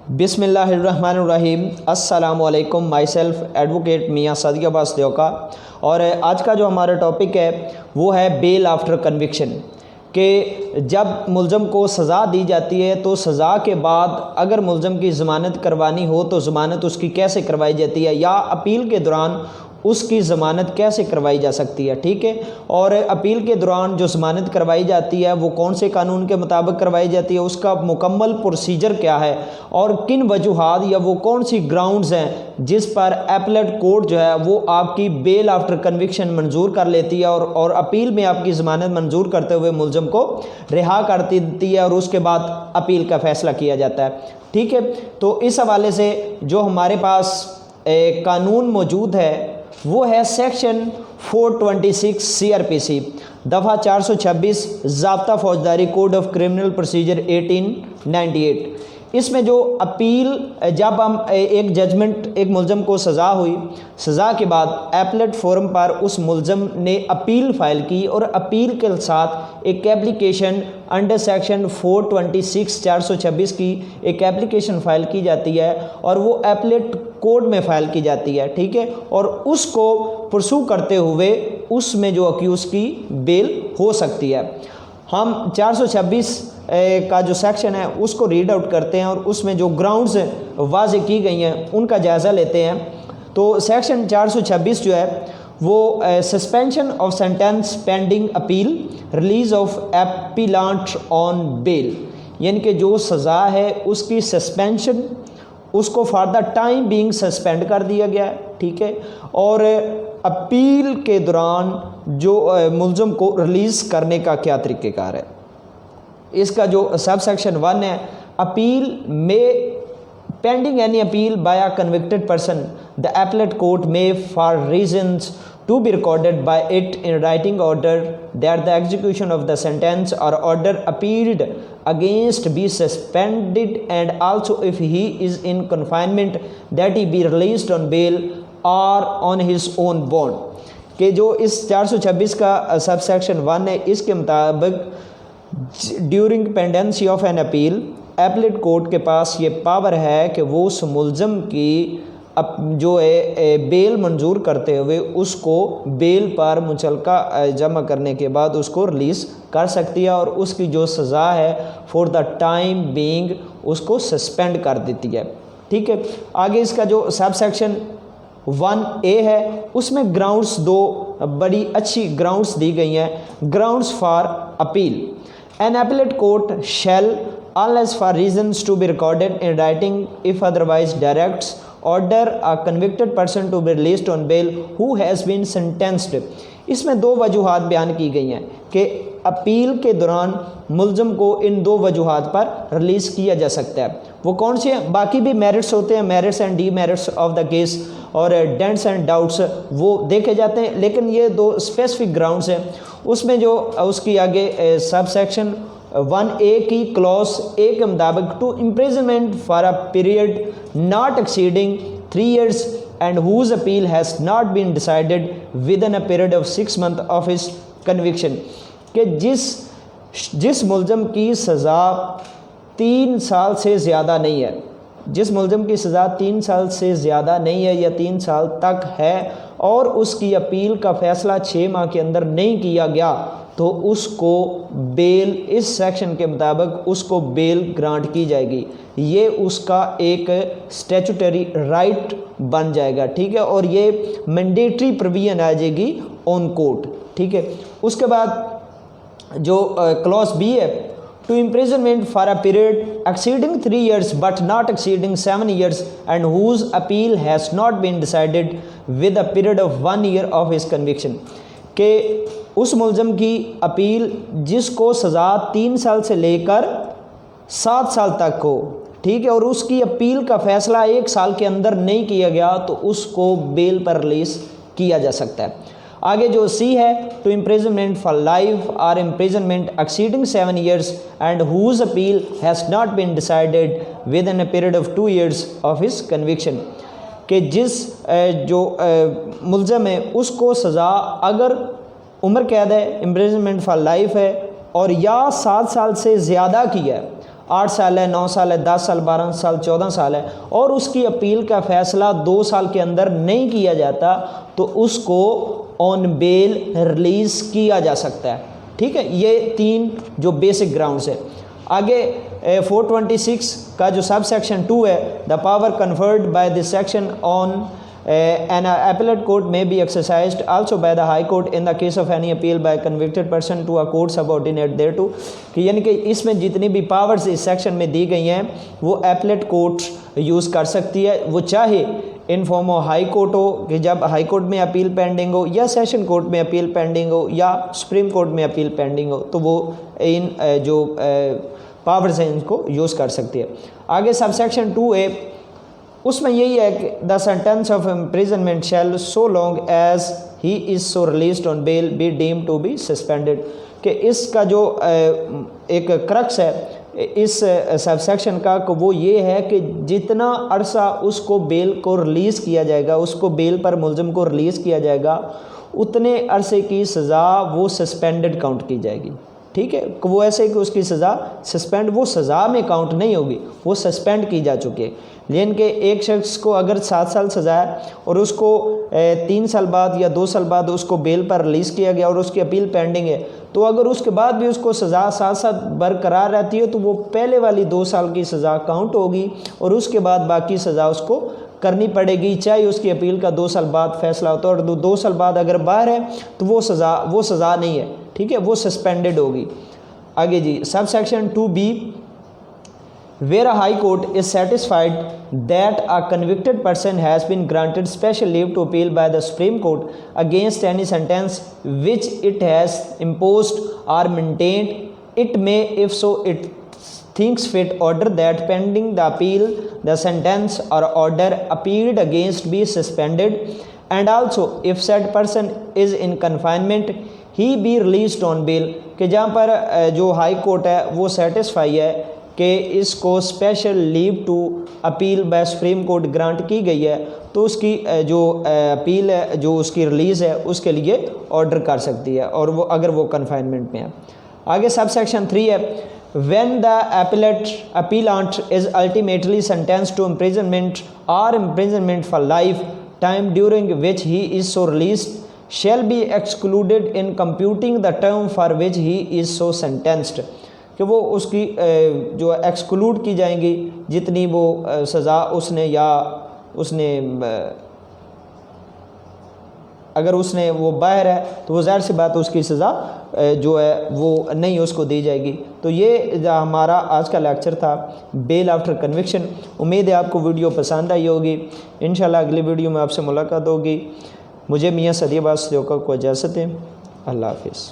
بسم اللہ الرحمن الرحیم۔ السلام علیکم، مائی سیلف ایڈوکیٹ میاں صادق عباس دیوکا، اور آج کا جو ہمارا ٹاپک ہے وہ ہے بیل آفٹر کنوکشن، کہ جب ملزم کو سزا دی جاتی ہے تو سزا کے بعد اگر ملزم کی ضمانت کروانی ہو تو ضمانت اس کی کیسے کروائی جاتی ہے، یا اپیل کے دوران اس کی ضمانت کیسے کروائی جا سکتی ہے، ٹھیک ہے۔ اور اپیل کے دوران جو ضمانت کروائی جاتی ہے وہ کون سے قانون کے مطابق کروائی جاتی ہے، اس کا مکمل پروسیجر کیا ہے، اور کن وجوہات یا وہ کون سی گراؤنڈز ہیں جس پر اپیلیٹ کورٹ جو ہے وہ آپ کی بیل آفٹر کنوکشن منظور کر لیتی ہے اور اپیل میں آپ کی ضمانت منظور کرتے ہوئے ملزم کو رہا کر دیتی ہے، اور اس کے بعد اپیل کا فیصلہ کیا جاتا ہے، ٹھیک ہے۔ تو اس حوالے سے جو ہمارے پاس قانون موجود ہے وہ ہے سیکشن 426 CrPC دفعہ 426 ضابطہ فوجداری کوڈ آف کرمنل پروسیجر 1898۔ اس میں جو اپیل، جب ہم ایک ججمنٹ، ایک ملزم کو سزا ہوئی، سزا کے بعد ایپلیٹ فورم پر اس ملزم نے اپیل فائل کی، اور اپیل کے ساتھ ایک ایپلیکیشن انڈر سیکشن 426 426 کی ایک ایپلیکیشن فائل کی جاتی ہے، اور وہ ایپلیٹ کورٹ میں فائل کی جاتی ہے، ٹھیک ہے، اور اس کو پرسو کرتے ہوئے اس میں جو اکیوز کی بیل ہو سکتی ہے۔ ہم 426 کا جو سیکشن ہے اس کو ریڈ آؤٹ کرتے ہیں، اور اس میں جو گراؤنڈز واضح کی گئی ہیں ان کا جائزہ لیتے ہیں۔ تو سیکشن 426 جو ہے وہ suspension of sentence pending appeal, release of appellant on bail, یعنی کہ جو سزا ہے اس کی سسپینشن، اس کو for the time being suspend کر دیا گیا ہے، ٹھیک ہے، اور اپیل کے دوران جو ملزم کو ریلیز کرنے کا کیا طریقہ کار ہے۔ اس کا جو سب سیکشن 1 ہے، اپیل میں pending any appeal by a convicted person the appellate court میں for reasons to be recorded by it in writing order that the execution of the sentence or order appealed against be suspended, and also if he is in confinement that he be released on bail or on his own bond۔ کہ جو اس 426 کا sub section 1 ہے، اس کے مطابق during pendency of an appeal applet court کے پاس یہ power ہے کہ وہ اس ملزم کی جو ہے بیل منظور کرتے ہوئے اس کو بیل پر متعلقہ جمع کرنے کے بعد اس کو ریلیز کر سکتی ہے، اور اس کی جو سزا ہے فور دا ٹائم بینگ اس کو سسپینڈ کر دیتی ہے، ٹھیک ہے۔ آگے اس کا جو سب سیکشن 1A ہے، اس میں گراؤنڈز دو بڑی اچھی گراؤنڈز دی گئی ہیں۔ Grounds for appeal, an appellate court shall unless for reasons to be recorded in writing if otherwise directs order a convicted person to be released on bail who has been sentenced۔ اس میں دو وجوہات بیان کی گئی ہیں کہ appeal کے دوران ملزم کو ان دو وجوہات پر ریلیز کیا جا سکتا ہے۔ وہ کون سے ہیں؟ باقی بھی میرٹس ہوتے ہیں، merits and D merits of the case, اور ڈینٹس اینڈ ڈاؤٹس وہ دیکھے جاتے ہیں، لیکن یہ دو اسپیسیفک گراؤنڈس ہیں۔ اس میں جو اس کی آگے سب سیکشن 1A کی کلوز A کے مطابق to imprisonment for a period not exceeding 3 years and whose appeal has not been decided within a period of 6 months of his conviction، کہ جس ملزم کی سزا 3 سال سے زیادہ نہیں ہے، جس ملزم کی سزا 3 سال سے زیادہ نہیں ہے یا 3 سال تک ہے، اور اس کی اپیل کا فیصلہ 6 ماہ کے اندر نہیں کیا گیا، تو اس کو بیل، اس سیکشن کے مطابق اس کو بیل گرانٹ کی جائے گی۔ یہ اس کا ایک اسٹیچوٹری رائٹ بن جائے گا، ٹھیک ہے، اور یہ مینڈیٹری پروویژن آ جائے گی آن کورٹ، ٹھیک ہے۔ اس کے بعد جو کلوز B ہے، to imprisonment for a period exceeding 3 years but not exceeding 7 years and whose appeal has not been decided with a period of 1 year of his conviction، کہ اس ملزم کی اپیل جس کو سزا 3 سال سے لے کر 7 سال تک ہو، ٹھیک ہے، اور اس کی اپیل کا فیصلہ 1 سال کے اندر نہیں کیا گیا، تو اس کو بیل پر ریلیز کیا جا سکتا ہے۔ آگے جو C ہے، ٹو امپریزنمنٹ فار لائف اور imprisonment exceeding 7 years and whose appeal has not been decided within a period of 2 years of his conviction, کہ جس جو ملزم ہے اس کو سزا اگر عمر قید ہے، امپریزنمنٹ فار لائف ہے، اور یا 7 سال سے زیادہ کی ہے، 8 سال ہے، 9 سال ہے، 10 سال، 12 سال، 14 سال ہے، اور اس کی اپیل کا فیصلہ 2 سال کے اندر نہیں کیا جاتا تو اس کو آن بیل ریلیز کیا جا سکتا ہے. ٹھیک ہے، یہ 3 جو بیسک گراؤنڈز ہے. آگے 426 کا جو سب سیکشن 2 ہے، the power conferred by this section on an appellate court may be exercised also by the high court in the case of any appeal by a convicted person to a court subordinate thereto. کہ یعنی کہ اس میں جتنی بھی powers اس section میں دی گئی ہیں وہ ایپلیٹ کورٹ یوز کر سکتی ہے، وہ چاہے in form of high court ہو کہ جب ہائی کورٹ میں اپیل پینڈنگ ہو، یا سیشن کورٹ میں اپیل پینڈنگ ہو، یا سپریم کورٹ میں اپیل پینڈنگ ہو، تو وہ ان جو پاورز ہیں ان کو یوز کر سکتی ہے. آگے سب سیکشن 2A اس میں یہی ہے کہ the sentence of imprisonment shall so long as he is so released on bail be deemed to be suspended. کہ اس کا جو ایک کرکس ہے اس سب سیکشن کا کہ وہ یہ ہے کہ جتنا عرصہ اس کو بیل کو ریلیز کیا جائے گا، اس کو بیل پر ملزم کو ریلیز کیا جائے گا، اتنے عرصے کی سزا وہ سسپینڈڈ کاؤنٹ کی جائے گی. ٹھیک ہے، کہ وہ ایسے کہ اس کی سزا سسپینڈ، وہ سزا میں کاؤنٹ نہیں ہوگی، وہ سسپینڈ کی جا چکی ہے. لیکن کہ ایک شخص کو اگر 7 سال سزا ہے اور اس کو 3 سال بعد یا 2 سال بعد اس کو بیل پر ریلیز کیا گیا اور اس کی اپیل پینڈنگ ہے، تو اگر اس کے بعد بھی اس کو سزا ساتھ ساتھ برقرار رہتی ہے تو وہ پہلے والی 2 سال کی سزا کاؤنٹ ہوگی اور اس کے بعد باقی سزا اس کو کرنی پڑے گی، چاہے اس کی اپیل کا 2 سال بعد فیصلہ ہوتا ہے. اور 2 سال بعد اگر باہر ہے تو وہ سزا نہیں ہے. ٹھیک ہے، وہ سسپینڈڈ ہوگی. آگے جی sub section 2B where a high court is satisfied that a convicted person has been granted special leave to appeal by the Supreme Court against any sentence which it has imposed or maintained, it may, if so it thinks fit, order that pending the appeal the sentence or order appealed against be suspended, and also if said person is in confinement he be released on bail. کہ جہاں پر جو high court ہے وہ satisfy ہے کہ اس کو special leave to appeal by Supreme Court grant کی گئی ہے تو اس کی جو اپیل ہے، جو اس کی ریلیز ہے، اس کے لیے آرڈر کر سکتی ہے، اور وہ اگر وہ کنفائنمنٹ میں ہے. آگے سب سیکشن 3 ہے when the appellant is ultimately sentenced to imprisonment or imprisonment for life time during which he is so released shall be excluded in computing the term for which he is so sentenced. کہ وہ اس کی جو exclude کی جائیں گی جتنی وہ سزا اس نے، یا اس نے اگر اس نے وہ باہر ہے تو وہ ظاہر سی بات اس کی سزا جو ہے وہ نہیں اس کو دی جائے گی. تو یہ ہمارا آج کا لیکچر تھا بیل آفٹر کنوکشن. امید ہے آپ کو ویڈیو پسند آئی ہوگی. انشاءاللہ اگلی ویڈیو میں آپ سے ملاقات ہوگی. مجھے میاں صدیق عباس دیوکا کو اجازت دیں. اللہ حافظ.